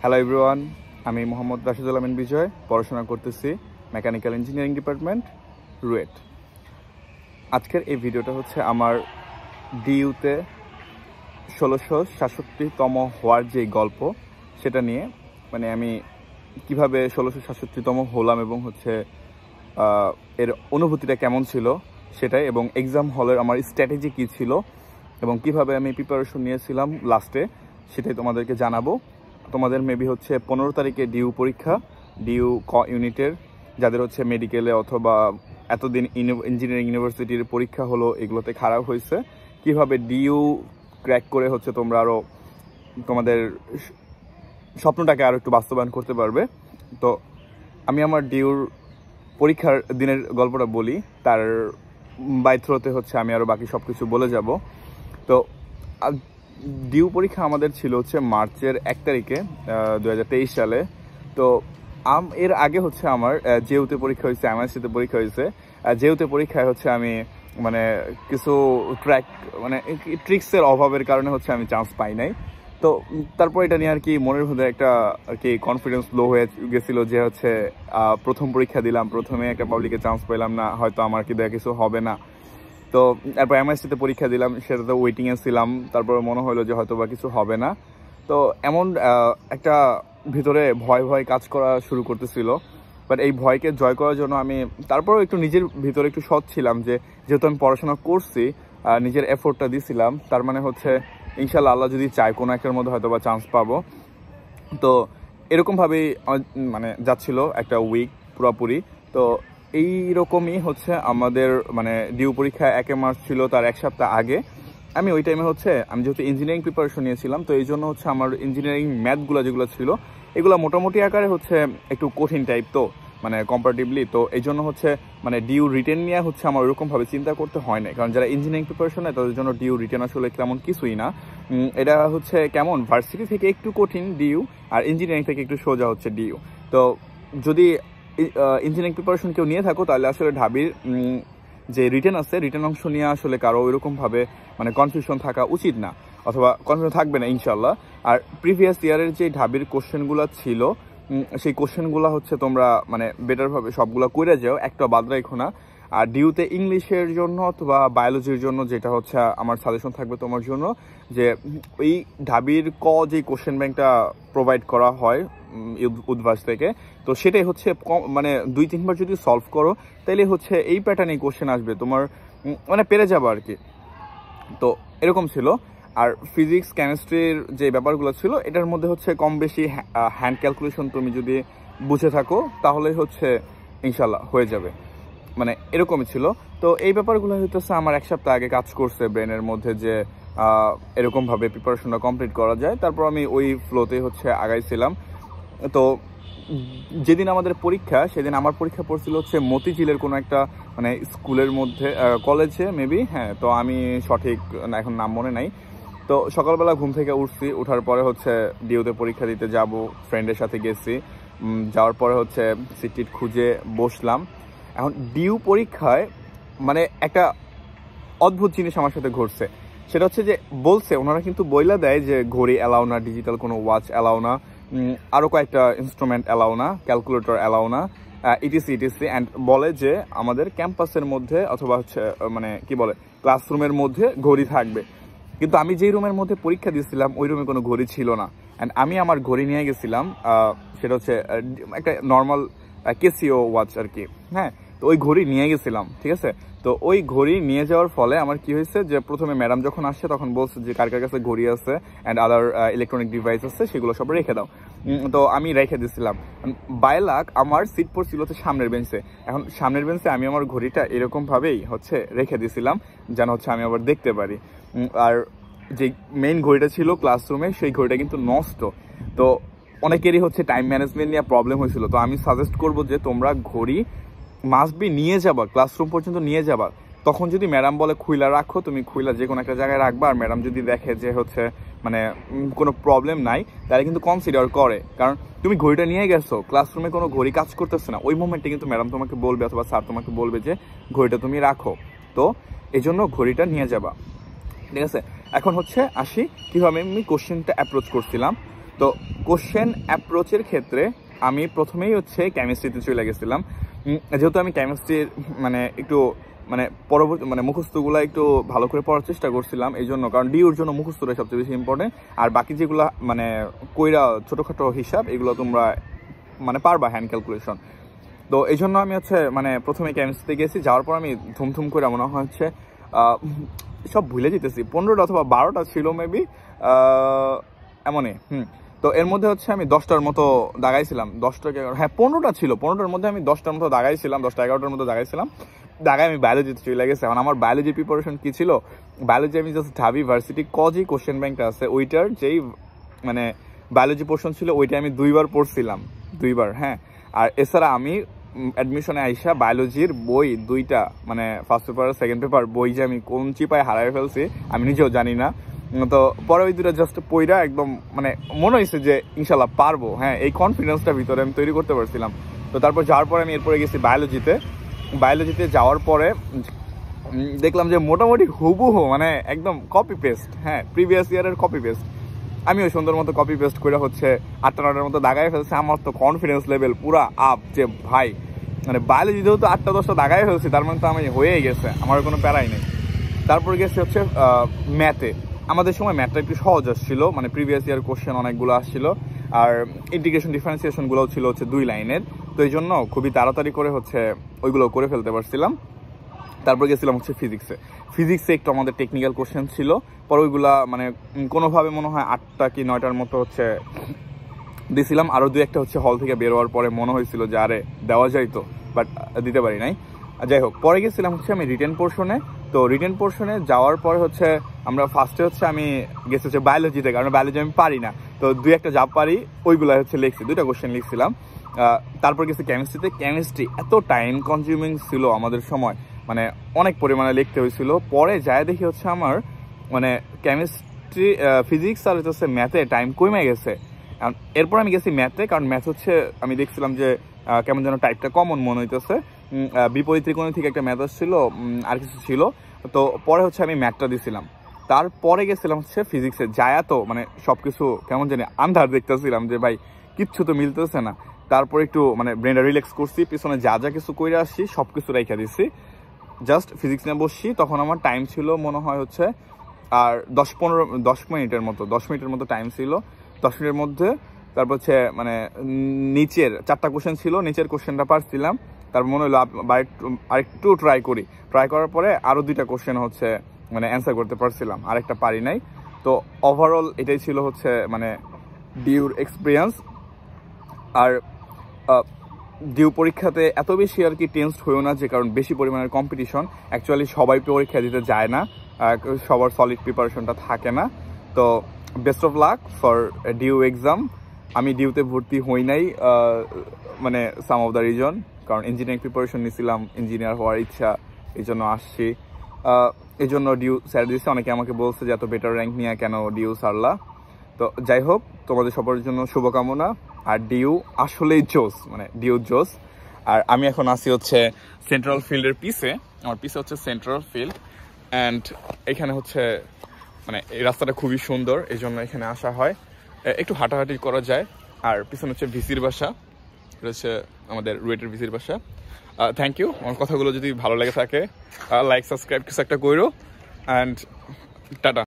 Hello everyone, আমি মোহাম্মদ রাশিদুল আমিন বিজয়, পড়াশোনা করতেছি মেকানিক্যাল ইঞ্জিনিয়ারিং ডিপার্টমেন্ট, রুয়েট। আজকের এই ভিডিওটা হচ্ছে আমার ডিইউতে 1667তম হওয়ার যে গল্প সেটা নিয়ে। মানে আমি কিভাবে 1667তম হলাম এবং হচ্ছে এর অনুভূতিটা কেমন ছিল সেটাই, এবং এক্সাম হলের আমার স্ট্র্যাটেজি কী ছিল এবং কিভাবে আমি প্রিপারেশন নিয়েছিলাম লাস্টে, সেটাই তোমাদেরকে জানাবো। তোমাদের মেবি হচ্ছে 15 তারিখে ডিইউ পরীক্ষা, ডিইউ ক ইউনিটের, যাদের হচ্ছে মেডিকেলে অথবা এতদিন ইঞ্জিনিয়ারিং ইউনিভার্সিটির পরীক্ষা হলো, এগুলোতে খারাপ হয়েছে, কিভাবে ডিইউ ক্র্যাক করে হচ্ছে তোমরা আরও তোমাদের স্বপ্নটাকে আরও একটু বাস্তবায়ন করতে পারবে। তো আমি আমার ডিইউর পরীক্ষার দিনের গল্পটা বলি, তার বাই থ্রোতে হচ্ছে আমি আরও বাকি সব কিছু বলে যাব। তো ডিইউ পরীক্ষা আমাদের ছিল হচ্ছে মার্চের 1 তারিখে 2023 সালে। তো এর আগে হচ্ছে আমার জেইউতে পরীক্ষা হয়েছে, এমআইসিতে পরীক্ষা হয়েছে। জেইউতে পরীক্ষায় হচ্ছে আমি মানে কিছু ট্রিক্সের অভাবের কারণে হচ্ছে আমি চান্স পাই নাই। তো তারপর এটা নিয়ে আর কি মনের মধ্যে একটা আর কি কনফিডেন্স লো হয়ে গেছিলো যে হচ্ছে প্রথম পরীক্ষা দিলাম, প্রথমে একটা পাবলিকে চান্স পেলাম না, হয়তো আমার কি দেয়া কিছু হবে না। তো এরপর এমআইসিতে পরীক্ষা দিলাম, সেটাতে ওয়েটিংয়ে ছিলাম, তারপরে মনে হলো যে হয়তো বা কিছু হবে না। তো এমন একটা ভিতরে ভয় ভয় কাজ করা শুরু করতেছিল। বাট এই ভয়কে জয় করার জন্য আমি তারপরেও একটু নিজের ভিতরে একটু সৎ ছিলাম যে যেহেতু আমি পড়াশোনা করছি, নিজের এফোর্টটা দিছিলাম, তার মানে হচ্ছে ইনশাল্লাহ আল্লাহ যদি চায় কোনো একটার মধ্যে হয়তো বা চান্স পাবো। তো এরকমভাবেই মানে যাচ্ছিল একটা উইক পুরোপুরি। তো এইরকমই হচ্ছে আমাদের মানে ডিইউ পরীক্ষা 1 মার্চ ছিল, তার 1 সপ্তাহ আগে আমি ওই টাইমে হচ্ছে আমি যেহেতু ইঞ্জিনিয়ারিং প্রিপারেশন নিয়েছিলাম, তো এই জন্য হচ্ছে আমার ইঞ্জিনিয়ারিং ম্যাথগুলো যেগুলো ছিল এগুলো মোটামুটি আকারে হচ্ছে একটু কঠিন টাইপ, তো মানে কম্পারেটিভলি। তো এই জন্য হচ্ছে মানে ডিইউ রিটেন নিয়ে হচ্ছে আমার ওরকমভাবে চিন্তা করতে হয় না, কারণ যারা ইঞ্জিনিয়ারিং প্রিপারেশন নেয় তাদের জন্য ডিইউ রিটেন আসলে তেমন কিছুই না। এটা হচ্ছে কেমন ভার্সিটি থেকে একটু কঠিন ডিইউ, আর ইঞ্জিনিয়ারিং থেকে একটু সোজা হচ্ছে ডিইউ। তো যদি ইঞ্জিনিয়ারিং প্রিপারেশন কেউ নিয়ে থাকো তাহলে আসলে ঢাবির যে রিটেন আছে, রিটেন অংশ নিয়ে আসলে কারো ওইরকমভাবে মানে কনফিউশন থাকা উচিত না, অথবা কনফিউশন থাকবে না ইনশাল্লাহ। আর প্রিভিয়াস ইয়ারের যে ঢাবির কোশ্চেনগুলো ছিল সেই কোশ্চেনগুলো হচ্ছে তোমরা মানে বেটারভাবে সবগুলো করে যাও, একটা বাদ রাখো না। আর ডিইউতে ইংলিশের জন্য অথবা বায়োলজির জন্য যেটা হচ্ছে আমার সাজেশন থাকবে তোমার জন্য, যে ওই ঢাবির যে কোশ্চেন ব্যাংকটা প্রোভাইড করা হয় উদ্ভাস থেকে, তো সেটাই হচ্ছে মানে 2-3 বার যদি সলভ করো তাহলে হচ্ছে এই প্যাটার্নে কোশ্চেন আসবে, তোমার মানে পেরে যাবো আর কি। তো এরকম ছিল। আর ফিজিক্স কেমিস্ট্রির যে ব্যাপারগুলো ছিল এটার মধ্যে হচ্ছে কম বেশি হ্যান্ড ক্যালকুলেশন তুমি যদি বুঝে থাকো তাহলেই হচ্ছে ইনশাল্লাহ হয়ে যাবে, মানে এরকমই ছিল। তো এই ব্যাপারগুলো হইতেছে আমার 1 সপ্তাহ আগে কাজ করছে ব্রেনের মধ্যে, যে এরকমভাবে প্রিপারেশনটা কমপ্লিট করা যায়। তারপর আমি ওই ফ্লোতে হচ্ছে আগাইছিলাম। তো যেদিন আমাদের পরীক্ষা সেদিন আমার পরীক্ষা পড়ছিল হচ্ছে মতিঝিলের কোনো একটা মানে স্কুলের মধ্যে, কলেজে মেবি, হ্যাঁ। তো আমি সঠিক এখন নাম মনে নাই। তো সকালবেলা ঘুম থেকে উঠছি, ওঠার পরে হচ্ছে ডিইউতে পরীক্ষা দিতে যাব, ফ্রেন্ডের সাথে গেছি। যাওয়ার পরে হচ্ছে সিট খুঁজে বসলাম। এখন ডিইউ পরীক্ষায় মানে একটা অদ্ভুত জিনিস আমার সাথে ঘটছে, সেটা হচ্ছে যে বলছে ওনারা কিন্তু বইলা দেয় যে ঘড়ি অ্যালাউ না, ডিজিটাল কোনো ওয়াচ অ্যালাউ না, আরও কয়েকটা ইনস্ট্রুমেন্ট অ্যালাউ না, ক্যালকুলেটর অ্যালাউ না, ইটিসি ইটিসি। অ্যান্ড বলে যে আমাদের ক্যাম্পাসের মধ্যে অথবা হচ্ছে মানে কি বলে ক্লাসরুমের মধ্যে ঘড়ি থাকবে। কিন্তু আমি যেই রুমের মধ্যে পরীক্ষা দিয়েছিলাম ওই রুমে কোনো ঘড়ি ছিল না। অ্যান্ড আমি আমার ঘড়ি নিয়ে গেছিলাম, সেটা হচ্ছে একটা নর্মাল কেসিও ওয়াচ আর কি, হ্যাঁ। তো ওই ঘড়ি নিয়ে গেছিলাম, ঠিক আছে। তো ওই ঘড়ি নিয়ে যাওয়ার ফলে আমার কি হয়েছে যে প্রথমে ম্যাডাম যখন আসছে তখন বলছে যে কার কার কাছে ঘড়ি আছে অ্যান্ড আদার ইলেকট্রনিক ডিভাইস আছে সেগুলো সব রেখে দাও। তো আমি রেখে দিয়েছিলাম। বাই লাক আমার সিট পড়ছিল হচ্ছে সামনের বেঞ্চে। এখন সামনের বেঞ্চে আমি আমার ঘড়িটা এরকমভাবেই হচ্ছে রেখে দিয়েছিলাম যেন হচ্ছে আমি আবার দেখতে পারি। আর যে মেইন ঘড়িটা ছিল ক্লাসরুমে সেই ঘড়িটা কিন্তু নষ্ট। তো অনেকেরই হচ্ছে টাইম ম্যানেজমেন্ট নিয়ে প্রবলেম হয়েছিল। তো আমি সাজেস্ট করবো যে তোমরা ঘড়ি মাস্ট বি নিয়ে যাবা, ক্লাসরুম পর্যন্ত নিয়ে যাবা। তখন যদি ম্যাডাম বলে খুইলা রাখো, তুমি খুইলা যে কোনো একটা জায়গায় রাখবা। আর ম্যাডাম যদি দেখে যে হচ্ছে মানে কোনো প্রবলেম নাই তাহলে কিন্তু কনসিডার করে, কারণ তুমি ঘড়িটা নিয়ে গেছো, ক্লাসরুমে কোনো ঘড়ি কাজ করতেছে না, ওই মোমেন্টে কিন্তু ম্যাডাম তোমাকে বলবে অথবা স্যার তোমাকে বলবে যে ঘড়িটা তুমি রাখো। তো এই জন্য ঘড়িটা নিয়ে যাবা, ঠিক আছে। এখন হচ্ছে আসি কীভাবে আমি কোশ্চেনটা অ্যাপ্রোচ করছিলাম। তো কোশ্চেন অ্যাপ্রোচের ক্ষেত্রে আমি প্রথমেই হচ্ছে কেমিস্ট্রিতে চলে গেছিলাম, যেহেতু আমি কেমিস্ট্রির মানে একটু মানে পরবর্তী মানে মুখস্থগুলো একটু ভালো করে পড়ার চেষ্টা করছিলাম এই জন্য, কারণ ডিউর জন্য মুখস্থটা সবচেয়ে বেশি ইম্পর্টেন্ট, আর বাকি যেগুলো মানে কইরা ছোটোখাটো হিসাব এগুলো তোমরা মানে পারবা হ্যান্ড ক্যালকুলেশন। তো এই জন্য আমি হচ্ছে মানে প্রথমে কেমিস্ট্রিতে গেছি, যাওয়ার পর আমি ধুমধুম করে মনে হয় হচ্ছে সব ভুলে যেতেছি 15টা অথবা 12টা ছিল মেবি এমনই। তো এর মধ্যে হচ্ছে আমি 10টার মতো দাগাইছিলাম, 10টা হ্যাঁ 15টা ছিল, 15টার মধ্যে আমি 10টার মতো দাগাইছিলাম, 10টা 11টার মতো দাগাইছিলাম। দাগায় আমি বায়োলজিতে চলে গেছে। এখন আমার বায়োলজি প্রিপারেশন কি ছিল, বায়োলজি আমি জাস্ট ঢাবি ভার্সিটি কজি কোশ্চেন ব্যাংকটা আছে ওইটার যেই মানে বায়োলজি পোর্শন ছিল ওইটা আমি 2বার পড়ছিলাম, 2বার। হ্যাঁ, আর এছাড়া আমি অ্যাডমিশনে আইসা বায়োলজির বই 2টা মানে ফার্স্ট পেপার সেকেন্ড পেপার বই যে আমি কোন চিপায় হারাই ফেলছি আমি নিজেও জানি না। তো পরে ওই 2টা জাস্ট পইরা একদম মানে মনে হয়েছে যে ইনশাল্লাহ পারবো, হ্যাঁ এই কনফিডেন্সটা ভিতরে আমি তৈরি করতে পারছিলাম। তো তারপর যাওয়ার পরে আমি এরপরে গেছি বায়োলজিতে যাওয়ার পরে দেখলাম যে মোটামুটি হুবহু মানে একদম কপি পেস্ট, হ্যাঁ প্রিভিয়াস ইয়ারের কপি পেস্ট। আমি ওই সুন্দর মতো কপি পেস্ট করে হচ্ছে 8টা 9টার মতো দাগায় ফেলছে। আমার তো কনফিডেন্স লেভেল পুরা আপ যে ভাই মানে বায়োলজি যেহেতু 8টা 10টা দাগায় ফেলছি তার মানে তো আমি হয়েই গেছে, আমার কোনো প্যারাই নেই। তারপর গেছে হচ্ছে ম্যাথে। আমাদের সময় ম্যাথটা একটু সহজ আসছিল, মানে প্রিভিয়াস ইয়ার কোশ্চেন অনেকগুলো আসছিল, আর ইন্টিগ্রেশন ডিফারেন্সিয়েশনগুলোও ছিল হচ্ছে 2 লাইনের। তো এই জন্য খুবই তাড়াতাড়ি করে হচ্ছে ওইগুলো করে ফেলতে পারছিলাম। তারপর গেছিলাম হচ্ছে ফিজিক্সে একটু আমাদের টেকনিক্যাল কোশ্চেন ছিল, পর ওইগুলা মানে কোনোভাবে মনে হয় 8টা কি 9টার মতো হচ্ছে দিয়েছিলাম। আরও 2-1টা হচ্ছে হল থেকে বের হওয়ার পরে মনে হয়েছিল যে আরে দেওয়া যায় তো, বাট দিতে পারি নাই। যাই হোক, পরে গেছিলাম হচ্ছে আমি রিটেন পোর্শনে। তো রিটেন পোর্শনে যাওয়ার পরে হচ্ছে আমরা ফার্স্টে হচ্ছে আমি গেছি হচ্ছে বায়োলজিতে, কারণ বায়োলজি আমি পারি না। তো 2-1টা যা পারি ওইগুলো হচ্ছে লিখছি, 2টা কোশ্চেন লিখছিলাম। তারপর গেছি কেমিস্ট্রি এত টাইম কনজিউমিং ছিল আমাদের সময়, মানে অনেক পরিমাণে লিখতে হয়েছিল। পরে যায় দেখি হচ্ছে আমার মানে কেমিস্ট্রি ফিজিক্স আর হচ্ছে ম্যাথে টাইম কমে গেছে। এরপর আমি গেছি ম্যাথে, কারণ ম্যাথ হচ্ছে আমি দেখছিলাম যে কেমন যেন টাইপটা কমন মনে হইতেছে। বিপরীত ত্রিকোণী থেকে একটা ম্যাথ ছিল, আর কিছু ছিল। তো পরে হচ্ছে আমি ম্যাথটা দিছিলাম। তারপরে গেছিলাম হচ্ছে ফিজিক্সে, যায়া তো মানে সব কিছু কেমন জানি আন্ধার দেখতেছিলাম যে ভাই কিচ্ছু তো মিলতেছে না। তারপর একটু মানে ব্রেনটা রিল্যাক্স করছি, পিছনে যা যা কিছু করে আসছি সব কিছু রেখে দিচ্ছি, জাস্ট ফিজিক্স নিয়ে বসছি। তখন আমার টাইম ছিল মনে হয় হচ্ছে আর 10 মিনিটের মতো টাইম ছিল। 10 মিনিটের মধ্যে তারপর হচ্ছে মানে নিচের 4টা কোশ্চেন ছিল, নিচের কোশ্চেনটা পারছিলাম। তারপর মনে হলো আরেকটু ট্রাই করার পরে আরও 2টা কোশ্চেন হচ্ছে মানে অ্যান্সার করতে পারছিলাম, আরেকটা পারি নাই। তো ওভারঅল এটাই ছিল হচ্ছে মানে ডিউর এক্সপিরিয়েন্স। আর ডিউ পরীক্ষাতে এত বেশি আর কি টেন্সড হয়েও না, যে কারণ বেশি পরিমাণের কম্পিটিশন, অ্যাকচুয়ালি সবাই পরীক্ষা দিতে যায় না, সবার সলিড প্রিপারেশনটা থাকে না। তো best of luck for DU exam. আমি ডিউতে ভর্তি হই নাই মানে সাম অফ দ্য রিজন, কারণ ইঞ্জিনিয়ারিং প্রিপারেশন নিয়েছিলাম, ইঞ্জিনিয়ার হওয়ার ইচ্ছা, এই জন্য আসছি। এই জন্য ডিউ স্যার দিয়েছে। অনেকে আমাকে বলছে যে এত বেটার র্যাঙ্ক নিয়ে কেন ডিউ সারলা। তো যাই হোক, তোমাদের সবার জন্য শুভকামনা। আর ডিউ আসলেই জোস, মানে ডিউ জোস। আর আমি এখন আসি হচ্ছে সেন্ট্রাল ফিল্ডের পিছে, আমার পিছে হচ্ছে সেন্ট্রাল ফিল্ড, অ্যান্ড এখানে হচ্ছে মানে এই রাস্তাটা খুবই সুন্দর, এই জন্য এখানে আসা হয়, একটু হাঁটাহাঁটি করা যায়। আর পিছনে হচ্ছে ভিসির বাসা, এটা হচ্ছে আমাদের রুয়েটের ভিসির বাসা। Thank you. আমার কথাগুলো যদি ভালো লেগে থাকে লাইক সাবস্ক্রাইব কিছু একটা করো, অ্যান্ড টাটা।